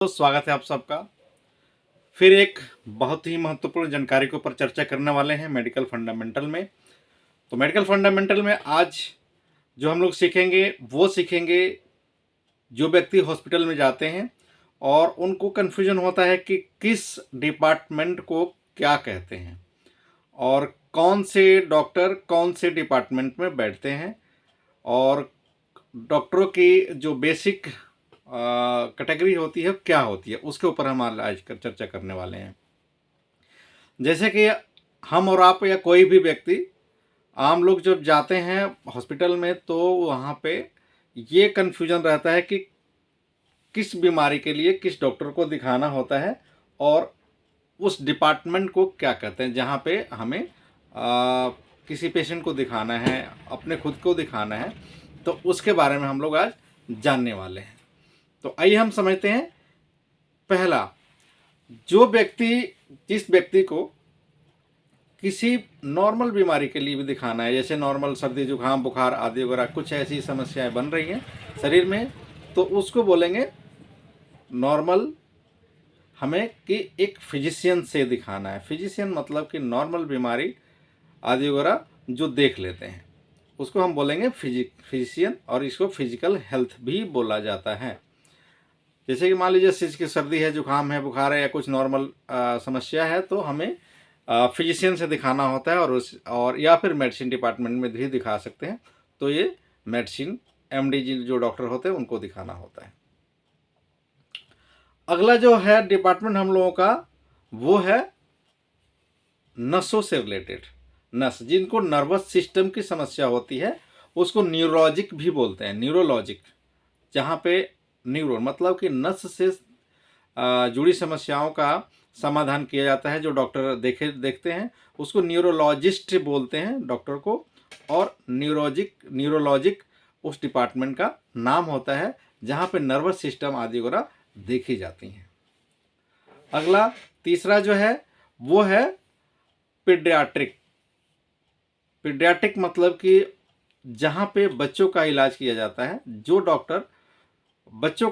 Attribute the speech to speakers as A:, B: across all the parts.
A: तो स्वागत है आप सबका। फिर एक बहुत ही महत्वपूर्ण जानकारी के ऊपर चर्चा करने वाले हैं मेडिकल फंडामेंटल में। तो मेडिकल फंडामेंटल में आज जो हम लोग सीखेंगे वो सीखेंगे जो व्यक्ति हॉस्पिटल में जाते हैं और उनको कन्फ्यूजन होता है कि किस डिपार्टमेंट को क्या कहते हैं और कौन से डॉक्टर कौन से डिपार्टमेंट में बैठते हैं और डॉक्टरों की जो बेसिक कैटेगरी होती है क्या होती है, उसके ऊपर हम आज चर्चा करने वाले हैं। जैसे कि हम और आप या कोई भी व्यक्ति, आम लोग जब जाते हैं हॉस्पिटल में तो वहाँ पे ये कन्फ्यूजन रहता है कि किस बीमारी के लिए किस डॉक्टर को दिखाना होता है और उस डिपार्टमेंट को क्या कहते हैं जहाँ पे हमें किसी पेशेंट को दिखाना है, अपने खुद को दिखाना है। तो उसके बारे में हम लोग आज जानने वाले हैं। तो आइए हम समझते हैं। पहला, जिस व्यक्ति को किसी नॉर्मल बीमारी के लिए भी दिखाना है, जैसे नॉर्मल सर्दी जुकाम बुखार आदि वगैरह कुछ ऐसी समस्याएं बन रही हैं शरीर में, तो उसको बोलेंगे नॉर्मल हमें कि एक फिजिशियन से दिखाना है। फिजिशियन मतलब कि नॉर्मल बीमारी आदि वगैरह जो देख लेते हैं उसको हम बोलेंगे फिजिशियन, और इसको फिजिकल हेल्थ भी बोला जाता है। जैसे कि मान लीजिए की सर्दी है, जुकाम है, बुखार है या कुछ नॉर्मल समस्या है तो हमें फिजिशियन से दिखाना होता है और या फिर मेडिसिन डिपार्टमेंट में भी दिखा सकते हैं। तो ये मेडिसिन एमडी जो डॉक्टर होते हैं उनको दिखाना होता है। अगला जो है डिपार्टमेंट हम लोगों का वो है नसों से रिलेटेड। नस, जिनको नर्वस सिस्टम की समस्या होती है उसको न्यूरोलॉजिक भी बोलते हैं। न्यूरोलॉजिक, जहाँ पे न्यूरो मतलब कि नस से जुड़ी समस्याओं का समाधान किया जाता है। जो डॉक्टर देखते हैं उसको न्यूरोलॉजिस्ट बोलते हैं डॉक्टर को, और न्यूरोलॉजिक उस डिपार्टमेंट का नाम होता है जहाँ पे नर्वस सिस्टम आदि वगैरह देखी जाती हैं। अगला तीसरा जो है वो है पीडियाट्रिक। पीडियाट्रिक मतलब कि जहाँ पे बच्चों का इलाज किया जाता है। जो डॉक्टर बच्चों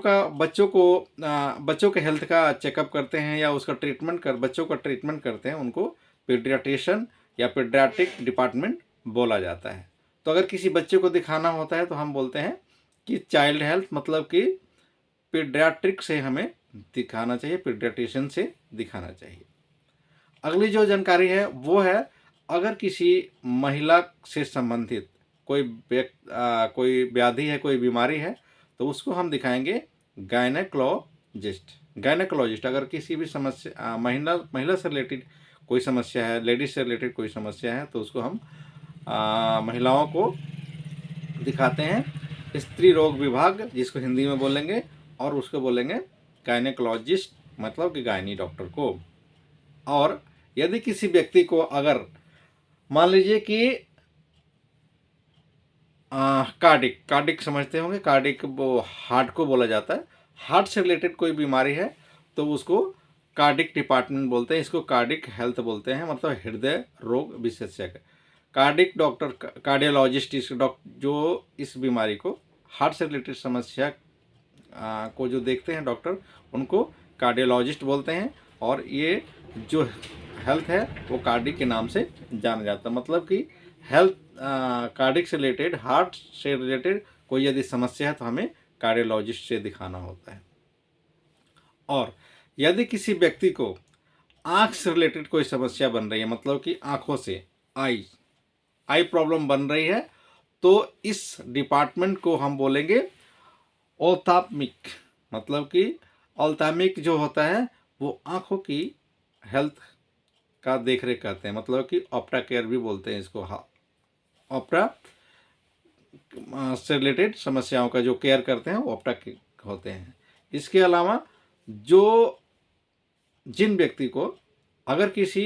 A: के हेल्थ का चेकअप करते हैं या उसका बच्चों का ट्रीटमेंट करते हैं उनको पीडियाट्रिशियन या पीडियाट्रिक डिपार्टमेंट बोला जाता है। तो अगर किसी बच्चे को दिखाना होता है तो हम बोलते हैं कि चाइल्ड हेल्थ, मतलब कि पीडियाट्रिक से हमें दिखाना चाहिए, पीडियाट्रिशियन से दिखाना चाहिए। अगली जो जानकारी है वो है, अगर किसी महिला से संबंधित कोई व्याधि है, कोई बीमारी है तो उसको हम दिखाएंगे गायनेकोलॉजिस्ट। अगर किसी भी समस्या महिला से रिलेटेड कोई समस्या है, लेडीज से रिलेटेड कोई समस्या है तो उसको हम महिलाओं को दिखाते हैं स्त्री रोग विभाग, जिसको हिंदी में बोलेंगे, और उसको बोलेंगे गायनेकोलॉजिस्ट, मतलब कि गायनी डॉक्टर को। और यदि किसी व्यक्ति को अगर मान लीजिए कि कार्डिक समझते होंगे, कार्डिक वो हार्ट को बोला जाता है। हार्ट से रिलेटेड कोई बीमारी है तो उसको कार्डिक डिपार्टमेंट बोलते हैं, इसको कार्डिक हेल्थ बोलते हैं, मतलब हृदय रोग विशेषज्ञ। कार्डिक डॉक्टर, कार्डियोलॉजिस्ट जो इस बीमारी को, हार्ट से रिलेटेड समस्या को जो देखते हैं डॉक्टर, उनको कार्डियोलॉजिस्ट बोलते हैं। और ये जो हेल्थ है वो कार्डिक के नाम से जाना जाता है। मतलब कि हेल्थ कार्डिक से रिलेटेड, हार्ट से रिलेटेड कोई यदि समस्या है तो हमें कार्डियोलॉजिस्ट से दिखाना होता है। और यदि किसी व्यक्ति को आँख से रिलेटेड कोई समस्या बन रही है, मतलब कि आँखों से आई प्रॉब्लम बन रही है, तो इस डिपार्टमेंट को हम बोलेंगे ऑप्थाल्मिक। मतलब कि ऑप्थाल्मिक जो होता है वो आँखों की हेल्थ का देख रेख करते हैं, मतलब कि ऑप्टा केयर भी बोलते हैं इसको। हाँ, ऑप्टा से रिलेटेड समस्याओं का जो केयर करते हैं वो ऑप्टा होते हैं। इसके अलावा जिन व्यक्ति को अगर किसी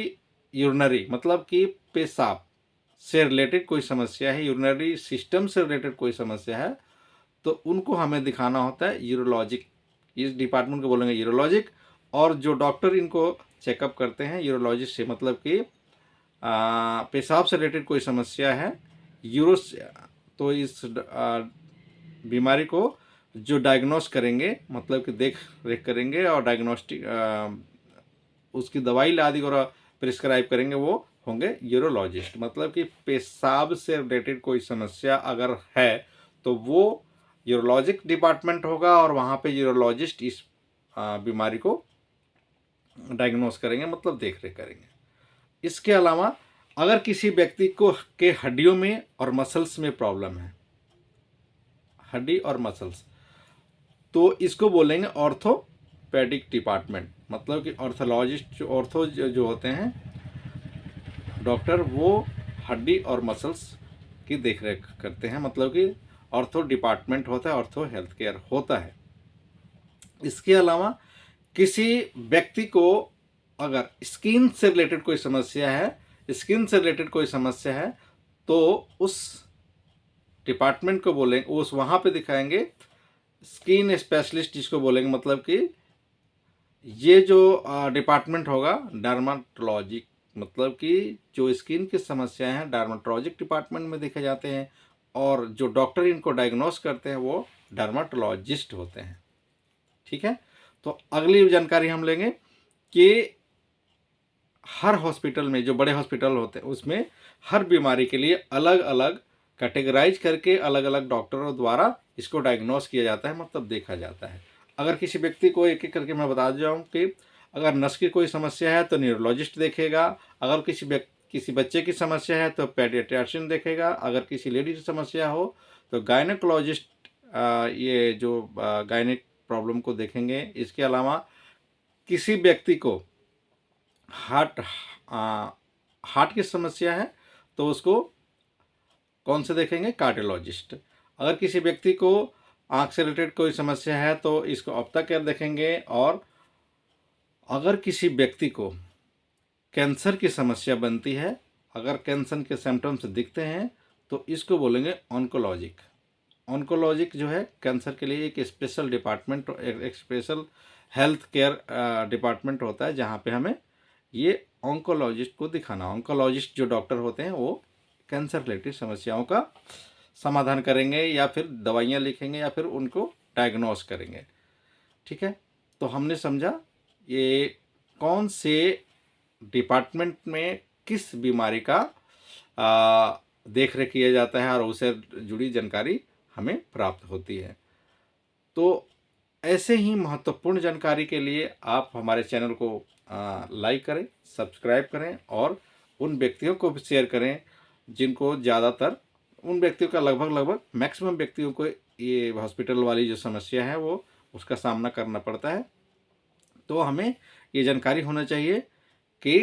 A: यूरिनरी मतलब कि पेशाब से रिलेटेड कोई समस्या है, यूरिनरी सिस्टम से रिलेटेड कोई समस्या है, तो उनको हमें दिखाना होता है यूरोलॉजिक। इस डिपार्टमेंट को बोलेंगे यूरोलॉजिक। और जो डॉक्टर इनको चेकअप करते हैं यूरोलॉजिस्ट से, मतलब कि पेशाब से रिलेटेड कोई समस्या है तो इस बीमारी को जो डायग्नोस करेंगे, मतलब कि देख रेख करेंगे और डायग्नोस्टिक उसकी दवाई आदि और प्रिस्क्राइब करेंगे, वो होंगे यूरोलॉजिस्ट। मतलब कि पेशाब से रिलेटेड कोई समस्या अगर है तो वो यूरोलॉजिक डिपार्टमेंट होगा और वहाँ पे यूरोलॉजिस्ट इस बीमारी को डायग्नोस करेंगे, मतलब देख रेख करेंगे। इसके अलावा अगर किसी व्यक्ति को के हड्डियों में और मसल्स में प्रॉब्लम है, हड्डी और मसल्स, तो इसको बोलेंगे ऑर्थोपेडिक डिपार्टमेंट। मतलब कि ऑर्थोलॉजिस्ट जो होते हैं डॉक्टर, वो हड्डी और मसल्स की देखरेख करते हैं। मतलब कि ऑर्थो डिपार्टमेंट होता है, ऑर्थो हेल्थ केयर होता है। इसके अलावा किसी व्यक्ति को अगर स्किन से रिलेटेड कोई समस्या है, तो उस डिपार्टमेंट को बोलेंगे, उस वहाँ पे दिखाएंगे स्किन स्पेशलिस्ट जिसको बोलेंगे। मतलब कि ये जो डिपार्टमेंट होगा डर्माटोलॉजिक, मतलब कि जो स्किन की समस्याएं हैं डर्माटोलॉजिक डिपार्टमेंट में देखे जाते हैं, और जो डॉक्टर इनको डायग्नोस करते हैं वो डर्माटोलॉजिस्ट होते हैं। ठीक है, तो अगली जानकारी हम लेंगे कि हर हॉस्पिटल में, जो बड़े हॉस्पिटल होते हैं उसमें हर बीमारी के लिए अलग अलग कैटेगराइज करके अलग अलग डॉक्टरों द्वारा इसको डायग्नोस किया जाता है, मतलब देखा जाता है। अगर किसी व्यक्ति को एक एक करके मैं बता जाऊँ कि अगर नस की कोई समस्या है तो न्यूरोलॉजिस्ट देखेगा, अगर किसी बच्चे की समस्या है तो पेडियाट्रिशियन देखेगा, अगर किसी लेडी की समस्या हो तो गायनेकोलॉजिस्ट ये जो गायनिक प्रॉब्लम को देखेंगे। इसके अलावा किसी व्यक्ति को हार्ट की समस्या है तो उसको कौन से देखेंगे? कार्डियोलॉजिस्ट। अगर किसी व्यक्ति को आँख से रिलेटेड कोई समस्या है तो इसको ऑप्था केयर देखेंगे। और अगर किसी व्यक्ति को कैंसर की समस्या बनती है, अगर कैंसर के सिम्टम्स दिखते हैं तो इसको बोलेंगे ऑन्कोलॉजिक। ऑन्कोलॉजिक जो है कैंसर के लिए एक स्पेशल डिपार्टमेंट, एक स्पेशल हेल्थ केयर डिपार्टमेंट होता है जहाँ पे हमें ये ऑन्कोलॉजिस्ट को दिखाना। ऑन्कोलॉजिस्ट जो डॉक्टर होते हैं वो कैंसर रिलेटेड समस्याओं का समाधान करेंगे या फिर दवाइयाँ लिखेंगे या फिर उनको डायग्नोस करेंगे। ठीक है, तो हमने समझा ये कौन से डिपार्टमेंट में किस बीमारी का देख रेख किया जाता है और उससे जुड़ी जानकारी हमें प्राप्त होती है। तो ऐसे ही महत्वपूर्ण जानकारी के लिए आप हमारे चैनल को लाइक करें, सब्सक्राइब करें और उन व्यक्तियों को भी शेयर करें जिनको ज़्यादातर, उन व्यक्तियों का लगभग मैक्सिमम व्यक्तियों को ये हॉस्पिटल वाली जो समस्या है वो उसका सामना करना पड़ता है। तो हमें ये जानकारी होना चाहिए कि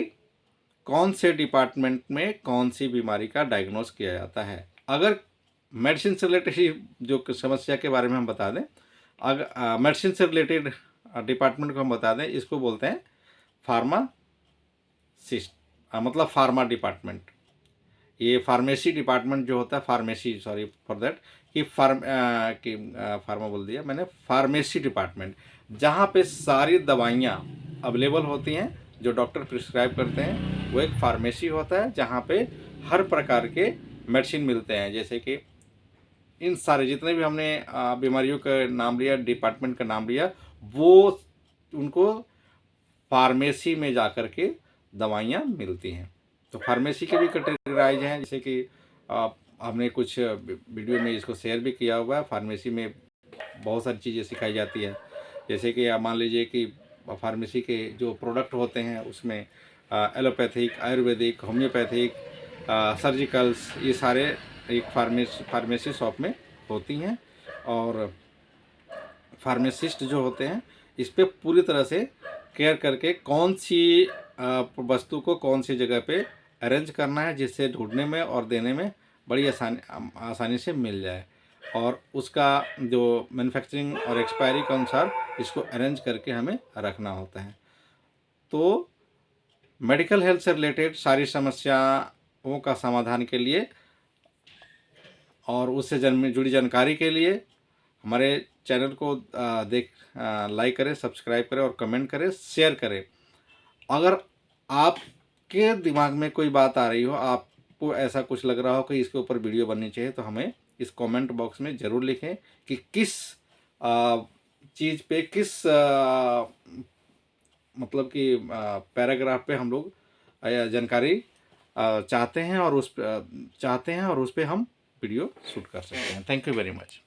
A: कौन से डिपार्टमेंट में कौन सी बीमारी का डायग्नोस किया जाता है। अगर मेडिसिन से रिलेटेड जो समस्या के बारे में हम बता दें, अगर मेडिसिन से रिलेटेड डिपार्टमेंट को हम बता दें, इसको बोलते हैं फार्मासिस्ट, मतलब फार्मा डिपार्टमेंट। ये फार्मेसी डिपार्टमेंट जो होता है, फार्मेसी, सॉरी फॉर दैट, कि फार्मा बोल दिया मैंने, फार्मेसी डिपार्टमेंट, जहाँ पे सारी दवाइयाँ अवेलेबल होती हैं जो डॉक्टर प्रिस्क्राइब करते हैं, वो एक फार्मेसी होता है जहाँ पे हर प्रकार के मेडिसिन मिलते हैं। जैसे कि इन सारे जितने भी हमने बीमारियों का नाम लिया, डिपार्टमेंट का नाम लिया, वो उनको फार्मेसी में जा कर के दवाइयाँ मिलती हैं। तो फार्मेसी के भी कैटेगराइज हैं, जैसे कि हमने कुछ वीडियो में इसको शेयर भी किया हुआ है। फार्मेसी में बहुत सारी चीज़ें सिखाई जाती है, जैसे कि आप मान लीजिए कि फार्मेसी के जो प्रोडक्ट होते हैं उसमें एलोपैथिक, आयुर्वेदिक, होम्योपैथिक, सर्जिकल्स, ये सारे एक फार्मेसी शॉप में होती हैं। और फार्मासिस्ट जो होते हैं इस पे पूरी तरह से केयर करके कौन सी वस्तु को कौन सी जगह पे अरेंज करना है जिससे ढूंढने में और देने में बड़ी आसानी से मिल जाए, और उसका जो मैन्युफैक्चरिंग और एक्सपायरी के अनुसार इसको अरेंज करके हमें रखना होता है। तो मेडिकल हेल्थ से रिलेटेड सारी समस्याओं का समाधान के लिए और उससे जुड़ी जानकारी के लिए हमारे चैनल को लाइक करें, सब्सक्राइब करें और कमेंट करें, शेयर करें। अगर आपके दिमाग में कोई बात आ रही हो, आपको ऐसा कुछ लग रहा हो कि इसके ऊपर वीडियो बननी चाहिए, तो हमें इस कमेंट बॉक्स में ज़रूर लिखें कि किस चीज़ पे किस मतलब कि पैराग्राफ पे हम लोग जानकारी चाहते हैं और उस पे हम वीडियो शूट कर सकते हैं। Thank you very much.